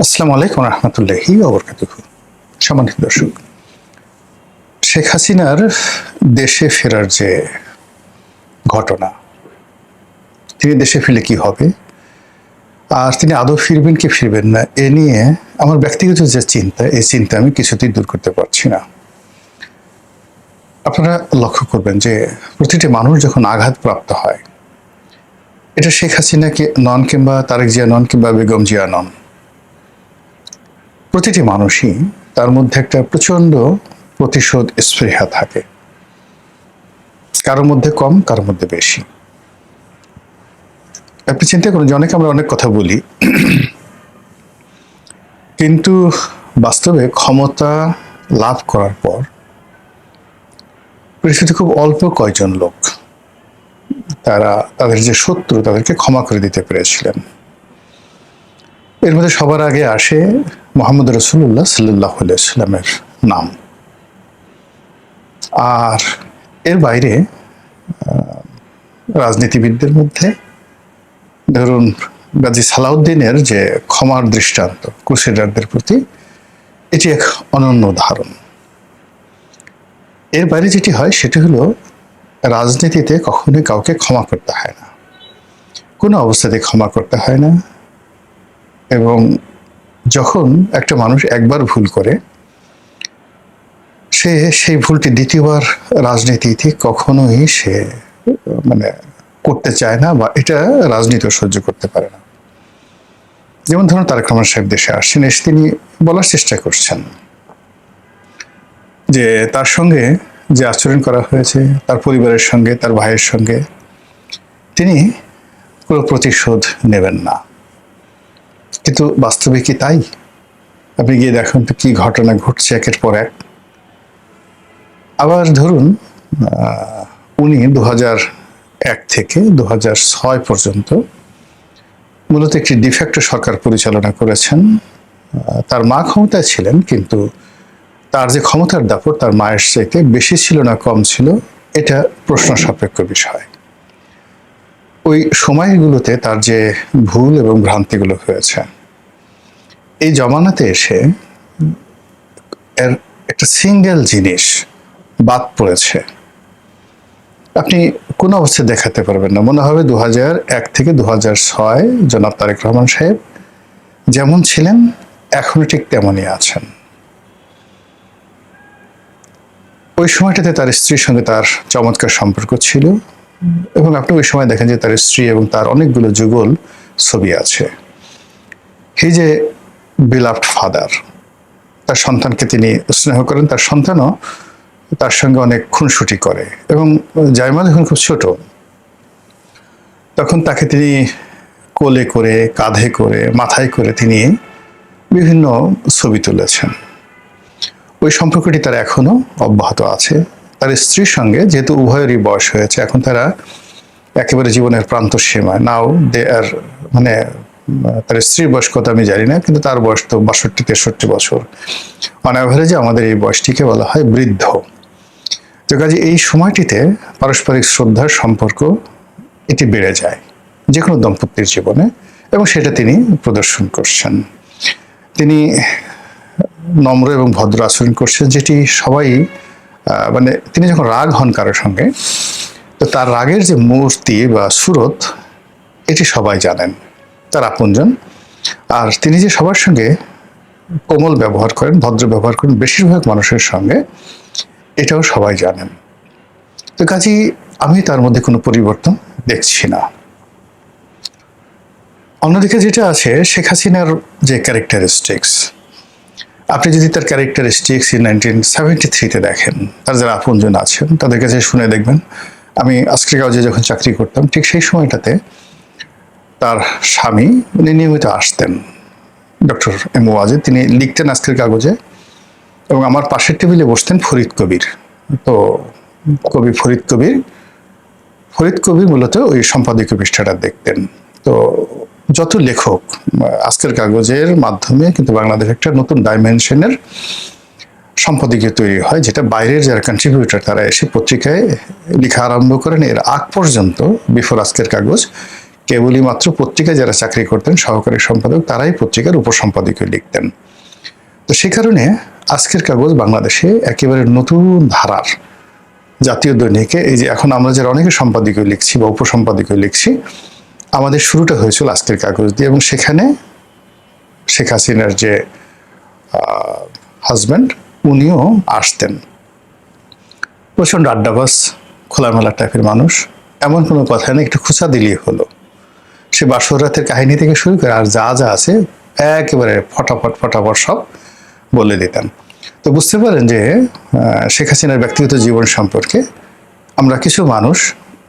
আসসালামু আলাইকুম রহমতুল্লাহি ওয়া বারাকাতুহু। সম্মানিত দর্শক, শেখ হাসিনার দেশে ফেরার যে ঘটনা, তিনি দেশে ফিরলে কি হবে আর তিনি আদৌ ফিরবেন কি ফিরবেন না, এ নিয়ে আমার ব্যক্তিগত যে চিন্তা, এই চিন্তা আমি কিছুতেই দূর করতে পারছি না। আপনারা লক্ষ্য করবেন যে প্রতিটি মানুষ যখন আঘাতপ্রাপ্ত হয়, এটা শেখ হাসিনা নন কিংবা তারেক জিয়া নন কিংবা বেগম জিয়া নন, প্রতিটি মানুষই তার মধ্যে একটা প্রচন্ড প্রতিশোধ স্পৃহা থাকে, কারোর মধ্যে কম, কারোর মধ্যে বেশি। আপনি চিন্তা করুন যে আমরা অনেক কথা বলি, কিন্তু বাস্তবে ক্ষমতা লাভ করার পর পরিস্থিতি খুব অল্প কয়জন লোক তারা তাদের যে শত্রু তাদেরকে ক্ষমা করে দিতে পেরেছিলেন। এর মধ্যে সবার আগে আসে মোহাম্মদ রাসূলুল্লাহ সাল্লাল্লাহু আলাইহি সাল্লামের নাম, আর এর বাইরে রাজনীতিবিদদের মধ্যে ধরুন গাজী সালাউদ্দিনের যে ক্ষমার দৃষ্টান্ত ক্রুসেডারদের প্রতি, এটি এক অনন্য উদাহরণ। এর বাইরে যেটি হয় সেটি হলো রাজনীতিতে কখনোই কাউকে ক্ষমা করতে হয় না, কোনো অবস্থাতে ক্ষমা করতে হয় না। এবং যখন একটা মানুষ একবার ভুল করে, সে সেই ভুলটি দ্বিতীয়বার রাজনীতিতে কখনোই সে করতে চায় না, বা এটা রাজনীতিও সহ্য করতে পারে না। যেমন ধরুন তারেক রহমান সাহেব দেশে আসছেন, এসে তিনি বলার চেষ্টা করছেন যে তার সঙ্গে যে আচরণ করা হয়েছে, তার পরিবারের সঙ্গে, তার ভাইয়ের সঙ্গে, তিনি কোনো প্রতিশোধ নেবেন না। কিন্তু বাস্তবে কি তাই? আপনি গিয়ে দেখুন তো কি ঘটনা ঘটছে একের পর এক। আবার ধরুন উনি 2001 থেকে 2006 পর্যন্ত মূলত একটি ডিফ্যাক্টো সরকার পরিচালনা করেছেন। তার মা ক্ষমতায় ছিলেন, কিন্তু তার যে ক্ষমতার দাপট তার মায়ের চাইতে বেশি ছিল না কম ছিল, এটা প্রশ্ন সাপেক্ষ বিষয়। ওই সময়গুলোতে তার যে ভুল এবং ভ্রান্তিগুলো হয়েছে, এই জমানাতে এসে এর একটা সিঙ্গেল জিনিস বাদ পড়েছে, আপনি কোনো অবস্থায় দেখাতে পারবেন না। মনে হবে 2001 থেকে 2006 জনাব তারেক রহমান সাহেব যেমন ছিলেন এখনো ঠিক তেমনই আছেন। ওই সময়টাতে তার স্ত্রীর সঙ্গে তার চমৎকার সম্পর্ক ছিল, এবং আপনি ওই সময় দেখেন যে তার স্ত্রী এবং তার অনেকগুলো যুগল ছবি আছে। এই যে বিলাভড ফাদার, তার সন্তানকে তিনি স্নেহ করেন, তার সন্তানও তার সঙ্গে অনেক খুনসুটি করে। এবং জাইমা যখন খুব ছোট, তখন তাকে তিনি কোলে করে, কাঁধে করে, মাথায় করে তিনি বিভিন্ন ছবি তুলেছেন। ওই সম্পর্কটি তার এখনো অব্যাহত আছে। তার স্ত্রীর সঙ্গে যেহেতু উভয়েরই বয়স হয়েছে, এখন তারা একেবারে জীবনের প্রান্ত সীমায়, নাও দে আর তার স্ত্রীর বয়স কত আমি জানি না, কিন্তু তার বয়স তো 62-63 বছর। অন অ্যাভারেজে আমাদের এই বয়সটিকে বলা হয় বৃদ্ধ। তো কাজে এই সময়টিতে পারস্পরিক শ্রদ্ধার সম্পর্ক এটি বেড়ে যায় যে কোনো দম্পতির জীবনে, এবং সেটা তিনি প্রদর্শন করছেন। তিনি নম্র এবং ভদ্র আচরণ করছেন, যেটি সবাই তিনি যখন রাগ হন কারোর সঙ্গে, তো তার রাগের যে মূর্তি বা সুরত, এটি সবাই জানেন, তার আপনজন। আর তিনি যে সবার সঙ্গে কোমল ব্যবহার করেন, ভদ্র ব্যবহার করেন বেশিরভাগ মানুষের সঙ্গে, এটাও সবাই জানেন। তো কাজেই আমি তার মধ্যে কোনো পরিবর্তন দেখছি না। অন্যদিকে যেটা আছে, শেখ হাসিনার যে ক্যারেক্টারিস্টিক্স, আপনি যদি তার ক্যারেক্টারিস্টিক্স 1973-তে দেখেন, তার যারা আপনজন আছেন তাদের কাছে শুনে দেখবেন। আমি আজকের কাগজে যখন চাকরি করতাম, ঠিক সেই সময়টাতে তার স্বামী উনি নিয়মিত আসতেন, ডক্টর এম ওয়াজেদ। তিনি লিখতেন আজকের কাগজে, এবং আমার পাশের টেবিলে বসতেন ফরিদ কবির। তো কবি ফরিদ কবির মূলত ওই সম্পাদকীয় পৃষ্ঠাটা দেখতেন। তো যত লেখক আজকের কাগজের মাধ্যমে কিন্তু বাংলাদেশ একটা নতুন ডাইমেনশনের সম্পাদকীয় তৈরি হয়, যেটা বাইরের যারা কন্ট্রিবিউটর তারা এসে পত্রিকায় লেখা আরম্ভ করেন। এর আগ পর্যন্ত, বিফোর আজকের কাগজ, কেবলই মাত্র পত্রিকায় যারা চাকরি করতেন সহকারী সম্পাদক, তারাই পত্রিকার উপসম্পাদকীয় লিখতেন। তো সে কারণে আজকের কাগজ বাংলাদেশে একেবারে নতুন ধারার জাতীয় দৈনিকে, এই যে এখন আমরা যারা অনেকে সম্পাদকীয় লিখছি বা উপসম্পাদকীয় লিখছি, আমাদের শুরুটা হয়েছিল আজকের কাগজ দিয়ে। এবং সেখানে শেখ হাসিনার যে হাজব্যান্ড, উনিও আসতেন। প্রচণ্ড আড্ডাবাজ, খোলামেলা টাইপের মানুষ, এমন কোনো কথা নেই, একটু খোঁচা দিলেই হলো। সে বাসর রাতের কাহিনী থেকে শুরু করে আর যা যা আছে একেবারে ফটাফট সব বলে দিতেন। তো বুঝতে পারেন যে শেখ হাসিনার ব্যক্তিগত জীবন সম্পর্কে আমরা কিছু মানুষ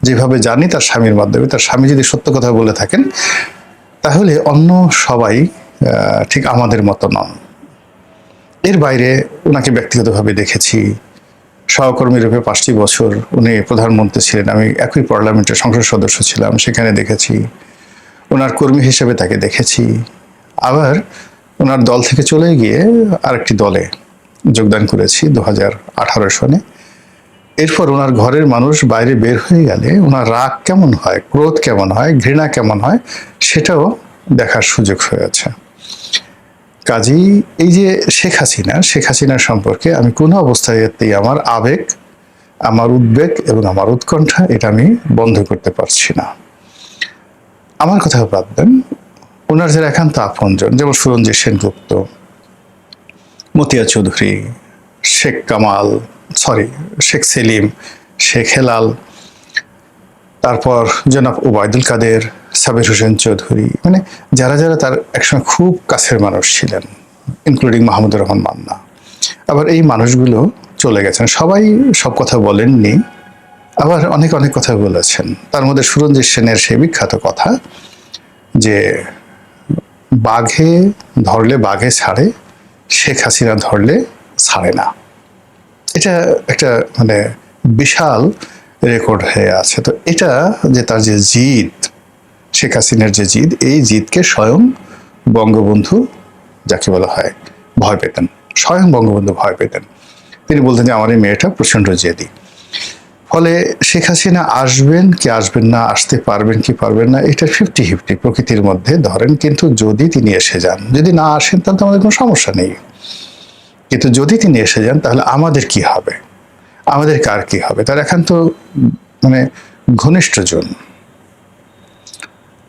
যেভাবে জানি তার স্বামীর মাধ্যমে, তার স্বামী যদি সত্য কথা বলে থাকেন তাহলে অন্য সবাই ঠিক আমাদের মতো নন। এর বাইরে ওনাকে ব্যক্তিগতভাবে দেখেছি, সহকর্মী রূপে 5টি বছর উনি প্রধানমন্ত্রী ছিলেন, আমি একই পার্লামেন্টের সংসদ সদস্য ছিলাম, সেখানে দেখেছি। ওনার কর্মী হিসেবে তাকে দেখেছি। আবার ওনার দল থেকে চলে গিয়ে আরেকটি দলে যোগদান করেছি 2018 সনে। এরপর ওনার ঘরের মানুষ বাইরে বের হয়ে গেলে ওনার রাগ কেমন হয়, ক্রোধ কেমন হয়, ঘৃণা কেমন হয়, সেটাও দেখার সুযোগ হয়েছে। কাজেই এই যে শেখ হাসিনার সম্পর্কে আমি কোনো অবস্থাতেই আমার আবেগ, আমার উদ্বেগ এবং আমার উৎকণ্ঠা এটা আমি বন্ধ করতে পারছি না। আমার কথা বাদ দেন, ওনার যারা একান্ত আপনজন, যেমন সুরঞ্জিত সেনগুপ্ত, মতিয়া চৌধুরী, শেখ সেলিম, শেখ হেলাল, তারপর জনাব ওবায়দুল কাদের, সাবির হোসেন চৌধুরী, মানে যারা যারা তার একসময় খুব কাছের মানুষ ছিলেন, ইনক্লুডিং মাহমুদুর রহমান মান্না। আবার এই মানুষগুলো চলে গেছেন, সবাই সব কথা বলেননি, আবার অনেক কথা বলেছেন। তার মধ্যে সুরঞ্জিত সেনের সেই বিখ্যাত কথা যে বাঘে ধরলে বাঘে ছাড়ে, শেখ হাসিনা ধরলে ছাড়ে না। এটা একটা মানে বিশাল রেকর্ড হয়ে আছে। তো এটা যে তার যে জিদ, শেখ হাসিনার যে জিদ, এই জিদকে স্বয়ং বঙ্গবন্ধু যাকে বলা হয় ভয় পেতেন, স্বয়ং বঙ্গবন্ধু ভয় পেতেন। তিনি বলতেন যে আমার এই মেয়েটা প্রচণ্ড জেদি। ফলে শেখ হাসিনা আসবেন কি আসবেন না, আসতে পারবেন কি পারবেন না, এটা 50-50 প্রকৃতির মধ্যে ধরেন। কিন্তু যদি তিনি এসে যান, যদি না আসেন তাহলে তো আমাদের কোনো সমস্যা নেই। কিন্তু যদি তিনি এসে যান তাহলে আমাদের কি হবে, আমাদের কার কি হবে? তার একান্ত মানে ঘনিষ্ঠজন।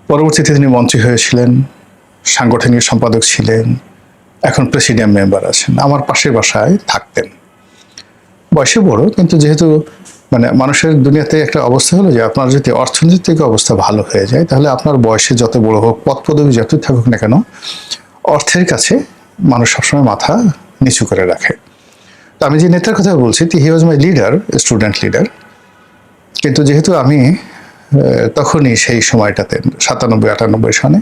পরবর্তীতে তিনি মন্ত্রী হয়েছিলেন, সাংগঠনিক সম্পাদক ছিলেন, এখন প্রেসিডিয়াম মেম্বার আছেন। আমার পাশের বাসায় থাকতেন। বয়সে বড়, কিন্তু যেহেতু মানে মানুষের দুনিয়াতে একটা অবস্থা হলো যে আপনার যদি অর্থনৈতিক অবস্থা ভালো হয়ে যায় তাহলে আপনার বয়সে যত বড় হোক, পদ পদবি যতই থাকুক না কেন, অর্থের কাছে মানুষ সবসময় মাথা নিচু করে রাখে। তো আমি যে নেতার কথা বলছি, হি ওয়াজ মাই লিডার, স্টুডেন্ট লিডার। কিন্তু যেহেতু আমি তখনই সেই সময়টাতে 97-98 সনে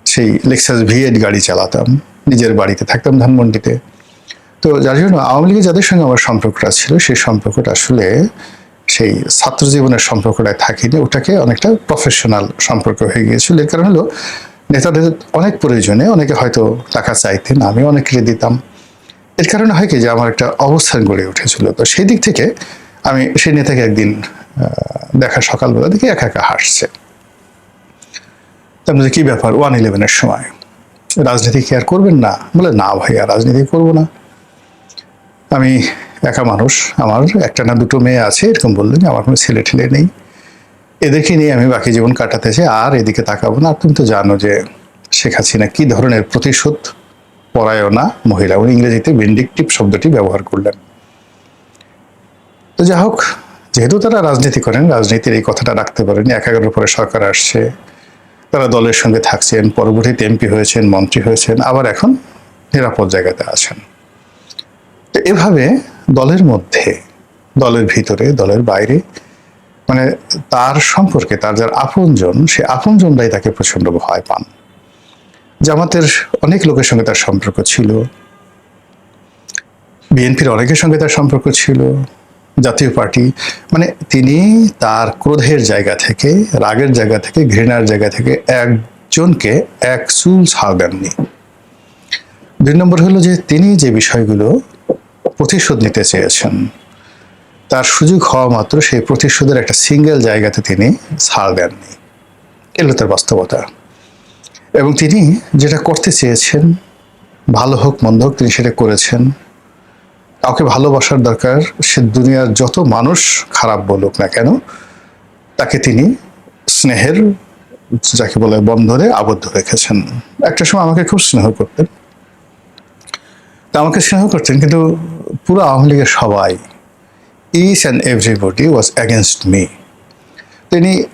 সেই লেক্সাস V8 গাড়ি চালাতাম, নিজের বাড়িতে থাকতাম ধানমন্ডিতে। তো যার জন্য আওয়ামী লীগের যাদের সঙ্গে আমার সম্পর্কটা ছিল, সেই সম্পর্কটা আসলে সেই ছাত্র জীবনের সম্পর্কটায় থাকিনি, ওটাকে অনেকটা প্রফেশনাল সম্পর্ক হয়ে গিয়েছিল। এর কারণ হলো নেতাদের অনেক প্রয়োজনে অনেকে হয়তো টাকা চাইতেন, আমি অনেকে দিতাম। এর কারণে হয় কি যে আমার একটা অবস্থান গড়ে উঠেছিল। তো সেই দিক থেকে আমি সেই নেতাকে একদিন দেখা, সকালবেলা দেখি একা হাসছে। তার মধ্যে কি ব্যাপার, 1/11 সময় রাজনীতি কি আর করবেন না? বলে না ভাইয়া, রাজনীতি করবো না। আমি একা মানুষ, আমার একটা না দুটো মেয়ে আছে, এরকম বললেন। আমার কোনো ছেলে ঠেলে নেই, এদেরকে নিয়ে আমি বাকি জীবন কাটাতে চাই, আর এদিকে তাকাবো না। আর তুমি তো জানো যে শেখ হাসিনা কি ধরনের প্রতিশোধ পরায়ণা মহিলা। উনি ইংরেজিতে ভিন্ডিকটিভ শব্দটি ব্যবহার করলেন। তো যা হোক, যেহেতু তারা রাজনীতি করেন, রাজনীতির এই কথাটা রাখতে পারেন। 11 পরে সরকার আসছে, তারা দলের সঙ্গে থাকছেন, পরবর্তীতে এমপি হয়েছেন, মন্ত্রী হয়েছেন, আবার এখন নিরাপদ জায়গাতে আছেন। তো এভাবে দলের মধ্যে, দলের ভিতরে, দলের বাইরে, মানে তার সম্পর্কে তার যার আপনজন, সে আপনজনরাই তাকে প্রচন্ড ভয় পান। জামাতের অনেক লোকের সঙ্গে তার সম্পর্ক ছিল, বিএনপির অনেকের সঙ্গে তার সম্পর্ক ছিল, জাতীয় পার্টি, মানে তিনি তার ক্রোধের জায়গা থেকে, রাগের জায়গা থেকে, ঘৃণার জায়গা থেকে একজনকে এক চুল ছাড় দেননি। 2 নম্বর হলো যে তিনি যে বিষয়গুলো প্রতিশোধ নিতে চেয়েছেন, তার সুযোগ হওয়া মাত্র সেই প্রতিশোধের একটা সিঙ্গেল জায়গাতে তিনি ছাড় দেননি। এলো তার বাস্তবতা। এবং তিনি যেটা করতে চেয়েছেন, ভালো হোক মন্দ হোক, তিনি সেটা করেছেন। কাউকে ভালোবাসার দরকার, সে দুনিয়ার যত মানুষ খারাপ বলুক না কেন, তাকে তিনি স্নেহের, যাকে বলে, বন্ধনে আবদ্ধ রেখেছেন। একটা সময় আমাকে খুব স্নেহ করতেন, তা আমাকে স্নেহ করতেন, কিন্তু পুরো আওয়ামী লীগের সবাই, each and everybody was against me.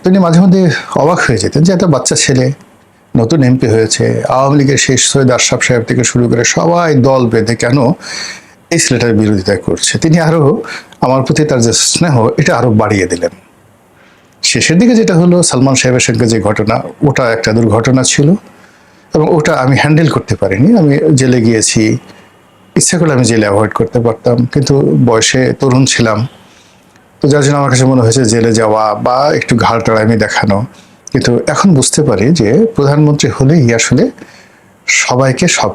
তিনি মাঝে মধ্যে অবাক হয়ে যেতেন যে একটা বাচ্চা ছেলে নতুন এমপি হয়েছে, আওয়ামী লীগের শেষ সৈয়দ আশরাফ সাহেব থেকে শুরু করে সবাই দল বেঁধে কেন এই ছেলেটার বিরোধিতা করছে। তিনি আরো আমার প্রতি তার যে স্নেহ, এটা আরো বাড়িয়ে দিলেন। শেষের দিকে যেটা হলো, সালমান সাহেবের সঙ্গে যে ঘটনা, ওটা একটা দুর্ঘটনা ছিল এবং ওটা আমি হ্যান্ডেল করতে পারিনি। আমি জেলে গিয়েছি, ইচ্ছা করলে আমি জেলে অ্যাভয়েড করতে পারতাম, কিন্তু বয়সে তরুণ ছিলাম, তো যার জন্য আমার কাছে মনে হয়েছে জেলে যাওয়া বা একটু ঘাড় টাড়ামি দেখানো। কিন্তু এখন বুঝতে পারি যে প্রধানমন্ত্রী হলেই আসলে সবাইকে সব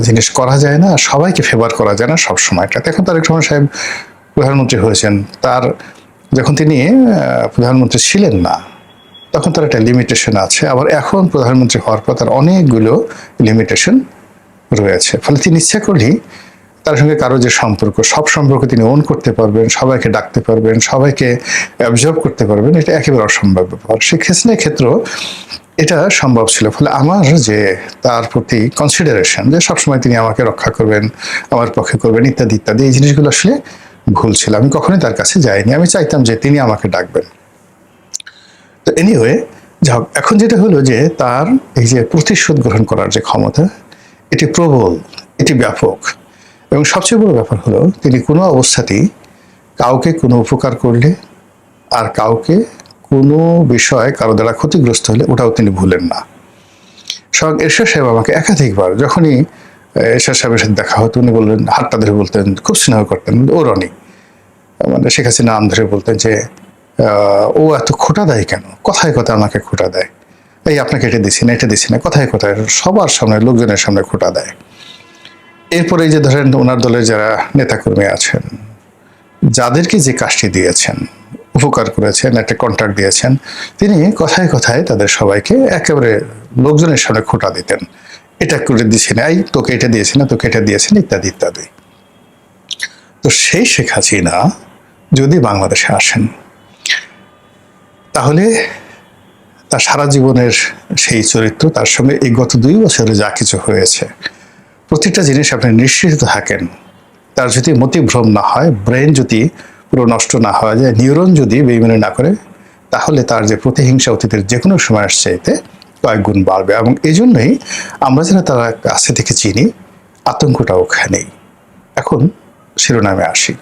জিনিস করা যায় না, সবাইকে ফেভার করা যায় না সব সময়টা। এখন তারেক রহমান সাহেব প্রধানমন্ত্রী হয়েছেন, তার যখন তিনি প্রধানমন্ত্রী ছিলেন না তখন তার একটা লিমিটেশন আছে, আবার এখন প্রধানমন্ত্রী হওয়ার পর তার অনেকগুলো লিমিটেশন রয়েছে। ফলে তিনি ইচ্ছা করলেই তার সঙ্গে কারো যে সম্পর্ক, সব সম্পর্ক তিনি ওন করতে পারবেন, সবাইকে ডাকতে পারবেন, সবাইকে অ্যাবজর্ব করতে পারবেন, এটা একেবারে অসম্ভব ব্যাপার। শেখ হাসিনার ক্ষেত্রেও এটা সম্ভব ছিল। ফলে আমার যে তার প্রতি কনসিডারেশন, যে সবসময় তিনি আমাকে রক্ষা করবেন, আমার পক্ষে করবেন, ইত্যাদি ইত্যাদি, এই জিনিসগুলো আসলে ভুল ছিল। আমি কখনোই তার কাছে যাইনি, আমি চাইতাম যে তিনি আমাকে ডাকবেন। তো এনিওয়ে, যাক, এখন যেটা হলো যে তার এই যে প্রতিশোধ গ্রহণ করার যে ক্ষমতা, এটি প্রবল, এটি ব্যাপক। এবং সবচেয়ে বড় ব্যাপার হলো, তিনি কোনো অবস্থাতেই কাউকে কোনো উপকার করলে আর কাউকে কোনো বিষয় কারো দ্বারা ক্ষতিগ্রস্ত হলে ওটাও তিনি ভুলেন না। স্বয়ং এরশাদ সাহেব আমাকে একাধিকবার, যখনই এরশাদ সাহেবের সাথে দেখা হতো, উনি বললেন, হাতটা ধরে বলতেন, খুব স্নেহ করতেন, ও রনি, মানে শেখ হাসিনা নাম ধরে বলতেন যে ও এত খোটা দেয় কেন, কথায় কথায় আমাকে খোটা দেয়, এই আপনাকে এটা দিছি না, এটা দিছি না, কথায় কথায় সবার সামনে, লোকজনের সামনে খোটা দেয়। এরপরে যে ধরেন ওনার দলের যারা নেতাকর্মী আছেন, যাদেরকে যে কাজটি দিয়েছেন, উপকার করেছেন, একটা কন্ট্রাক্ট দিয়েছেন, তিনি কথায় কথায় তাদের সবাইকে একেবারে লোকজনের সামনে খোটা দিতেন, এটা করে দিছি না, এই তোকে এটা দিয়েছি না, তোকে এটা দিয়েছেন, ইত্যাদি ইত্যাদি। তো সেই শেখ হাসিনা যদি বাংলাদেশে আসেন, তাহলে তার সারা জীবনের সেই চরিত্র, তার সঙ্গে এই গত 2 বছরে যা কিছু হয়েছে, প্রতিটা জিনিস আপনি নিশ্চিত থাকেন, তার যদি মতিভ্রম না হয়, ব্রেন যদি পুরো নষ্ট না হওয়া যায়, নিউরন যদি বেইমানি না করে, তাহলে তার যে প্রতিহিংসা অতীতের যে কোনো সময় আসছে এতে কয়েক গুণ বাড়বে। এবং এই জন্যই আমরা যারা তারা কাছে থেকে চিনি, আতঙ্কটা ওখানেই। এখন শিরোনামে আসি।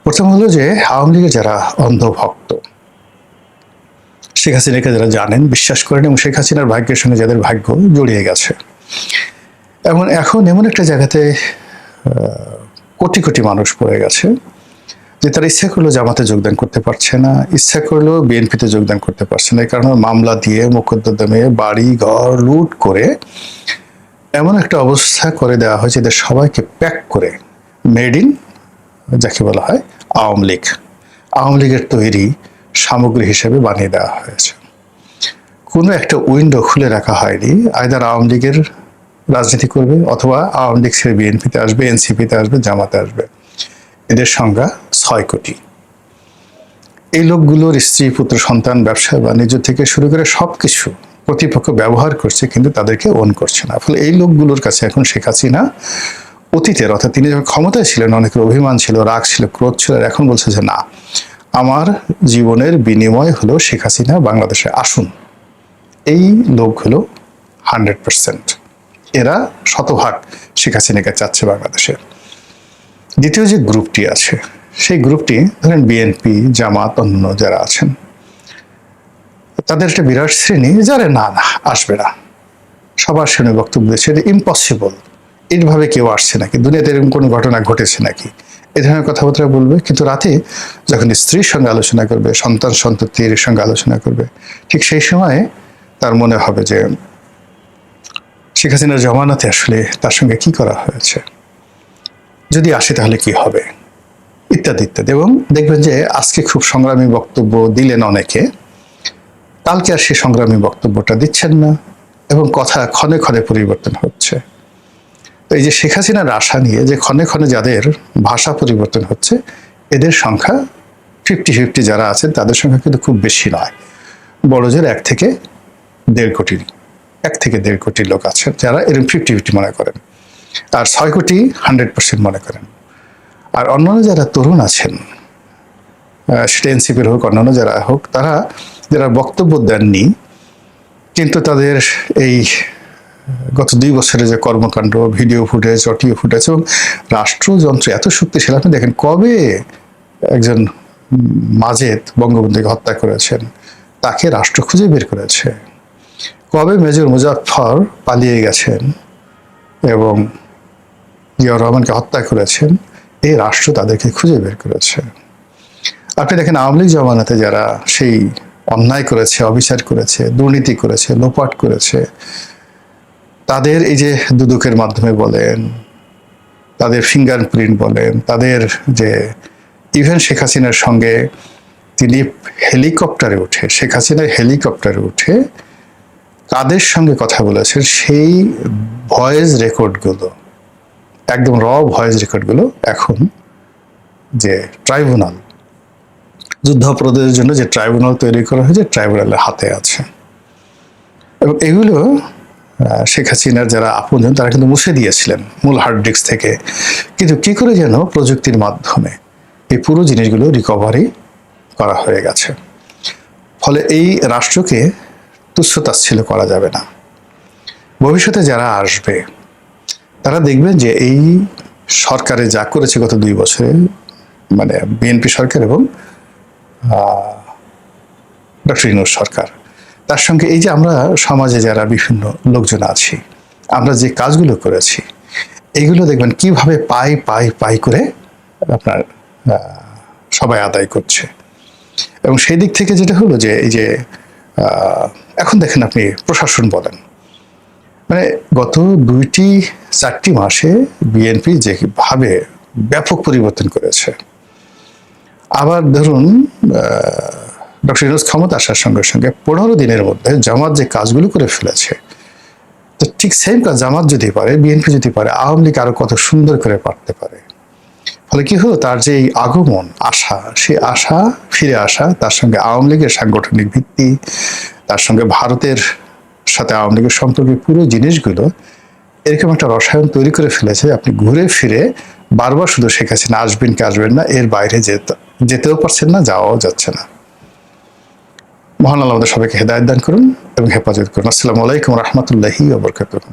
প্রথম হলো যে আওয়ামী লীগের যারা অন্ধভক্ত, শেখ হাসিনাকে যারা জানেন, বিশ্বাস করেন, এবং শেখ হাসিনার ভাগ্যের সঙ্গে যাদের ভাগ্য জড়িয়ে গেছে, এখন এমন একটা জায়গাতে কোটি কোটি মানুষ পড়ে গেছে যে তারা ইচ্ছা করলেও জামাতে যোগদান করতে পারছে না, ইচ্ছা করলেও বিএনপিতে যোগদান করতে পারছে না। এই কারণে মামলা দিয়ে, মোকদ্দমে, বাড়ি ঘর লুট করে এমন একটা অবস্থা করে দেওয়া হয়েছে এদের সবাইকে প্যাক করে মেড ইন, যাকে বলা হয় আওয়ামী লীগ, আওয়ামী লীগের তৈরি সামগ্রী হিসেবে বানিয়ে দেওয়া হয়েছে। কোনো একটা উইন্ডো খুলে রাখা হয়নি, আইদার আওয়ামী লীগের রাজনীতি করবে অথবা আওয়ামী লীগ ছেড়ে বিএনপিতে আসবে, এনসিপিতে আসবে, জামাতে আসবে। এদের সংখ্যা 6 কোটি। এই লোকগুলোর স্ত্রী, পুত্র, সন্তান, ব্যবসা বাণিজ্য থেকে শুরু করে সবকিছু প্রতিপক্ষ ব্যবহার করছে, কিন্তু তাদেরকে ওন করছে না। ফলে এই লোকগুলোর কাছে এখন শেখ হাসিনা অতীতের, অর্থাৎ তিনি যখন ক্ষমতায় ছিলেন, অনেকের অভিমান ছিল, রাগ ছিল, ক্রোধ ছিল, এখন বলছে যে না, আমার জীবনের বিনিময় হলো শেখ হাসিনা বাংলাদেশে আসুন। এই লোকগুলো 100%, এরা শতভাগ শেখ হাসিনাকে চাচ্ছে বাংলাদেশে। দ্বিতীয় যে গ্রুপটি আছে, সেই গ্রুপটি ধরেন বিএনপি, জামাত, অন্য যারা আছেন, তাদের একটা বিরাট শ্রেণী যারা না না আসবে না, সবার শুনে বক্তব্য দিচ্ছে এটা ইম্পসিবল, এইভাবে কেউ আসছে নাকি, দুনিয়াতে এরকম কোনো ঘটনা ঘটেছে নাকি, এ ধরনের কথাবার্তা বলবে। কিন্তু রাতে যখন স্ত্রীর সঙ্গে আলোচনা করবে, সন্তান সন্ততির সঙ্গে আলোচনা করবে, ঠিক সেই সময় তার মনে হবে যে শেখ হাসিনার জমানাতে আসলে তার সঙ্গে কি করা হয়েছে, যদি আসে তাহলে কি হবে, ইত্যাদি ইত্যাদি। এবং দেখবেন যে আজকে খুব সংগ্রামী বক্তব্য দিলেন অনেকে, কালকে আর সে সংগ্রামী বক্তব্যটা দিচ্ছেন না এবং কথা ক্ষণে ক্ষণে পরিবর্তন হচ্ছে। তো এই যে শেখ হাসিনার আশা নিয়ে যে ক্ষণে ক্ষণে যাদের ভাষা পরিবর্তন হচ্ছে, এদের সংখ্যা 50-50 যারা আছেন তাদের সংখ্যা কিন্তু খুব বেশি নয়। বড় জোর 1 থেকে 1.5 কোটি লোক আছেন যারা এরকম 50-50 মনে করেন, আর 6 কোটি 100% মনে করেন। আর অন্যান্য যারা তরুণ আছেন, সেটা এনসিপির হোক অন্যান্য যারা হোক, তারা যারা বক্তব্য দেননি কিন্তু তাদের এই গত 2 বছরে যে কর্মকাণ্ড, ভিডিও ফুটেজ, অডিও ফুটেজ এবং রাষ্ট্রযন্ত্র এত শক্তিশালী, আপনি দেখেন কবে একজন মাজেদ বঙ্গবন্ধুকে হত্যা করেছেন, তাকে রাষ্ট্র খুঁজে বের করেছে। কবে মেজর মুজাফফর পালিয়ে গেছেন এবং জিয়াউর রহমানকে হত্যা করেছেন, এই রাষ্ট্র তাদেরকে খুঁজে বের করেছে। আপনি দেখেন আওয়ামী লীগ জমানাতে যারা সেই অন্যায় করেছে, অবিচার করেছে, দুর্নীতি করেছে, লোপাট করেছে, তাদের এই যে দুদকের মাধ্যমে বলেন, তাদের ফিঙ্গারপ্রিন্ট বলেন, তাদের যে ইভেন শেখ হাসিনার সঙ্গে তিনি হেলিকপ্টারে উঠে, শেখ হাসিনা হেলিকপ্টারে উঠে কাদের সঙ্গে কথা বলেছেন, সেই ভয়েস রেকর্ডগুলো, একদম র ভয়েস রেকর্ডগুলো এখন যে ট্রাইব্যুনাল, যুদ্ধাপরাধের জন্য যে ট্রাইব্যুনাল তৈরি করা হয়েছে, ট্রাইব্যুনালের হাতে আছে। এবং এগুলো শেখ হাসিনার যারা আপনজন তারা কিন্তু মুছে দিয়েছিলেন মূল হার্ড ডিস্ক থেকে, কিন্তু কি করে যেন প্রযুক্তির মাধ্যমে এই পুরো জিনিসগুলো রিকভারি করা হয়ে গেছে। ফলে এই রাষ্ট্রকে তুচ্ছ-তাচ্ছিল্য করা যাবে না। ভবিষ্যতে যারা আসবে তারা দেখবেন যে এই সরকারে যা করেছে গত 2 বছরে, মানে বিএনপি সরকার এবং ডক্টর ইউনূস সরকার, তার সঙ্গে এই যে আমরা সমাজে যারা বিভিন্ন লোকজন আছি, আমরা যে কাজগুলো করেছি, এইগুলো দেখবেন কিভাবে পাই করে আপনার সবাই আদায় করছে। এবং সেই দিক থেকে যেটা হলো যে এই যে এখন দেখেন আপনি প্রশাসন বলেন, মানে গত 2-4টি মাসে বিএনপি যেভাবে ব্যাপক পরিবর্তন করেছে। আবার ধরুন ডক্টর ইউনূস ক্ষমতা আসার সঙ্গে সঙ্গে 15 দিনের মধ্যে জামাত যে কাজগুলো করে ফেলেছে, তো ঠিক সেম কাজ জামাত যদি পারে, বিএনপি যদি পারে, আওয়ামী লীগ আরো কত সুন্দর করে পারতে পারে। ফলে কি হলো, তার যে এই আগমন, আশা, সে আশা ফিরে আসা, তার সঙ্গে আওয়ামী লীগের সাংগঠনিক ভিত্তি, তার সঙ্গে ভারতের সাথে আওয়ামী লীগের সম্পর্কে পুরো জিনিসগুলো এরকম একটা রসায়ন তৈরি করে ফেলেছে। আপনি ঘুরে ফিরে বারবার শুধু শেখ হাসিনা আসবেন কি আসবেন না, এর বাইরে যেতেও পারছেন না, যাওয়াও যাচ্ছে না। মহান আল্লাহ আমাদের সবাইকে হেদায়েত দান করুন এবং হেফাজত করুন। আসসালামু আলাইকুম রহমতুল্লাহি ওয়া বারাকাতুহু।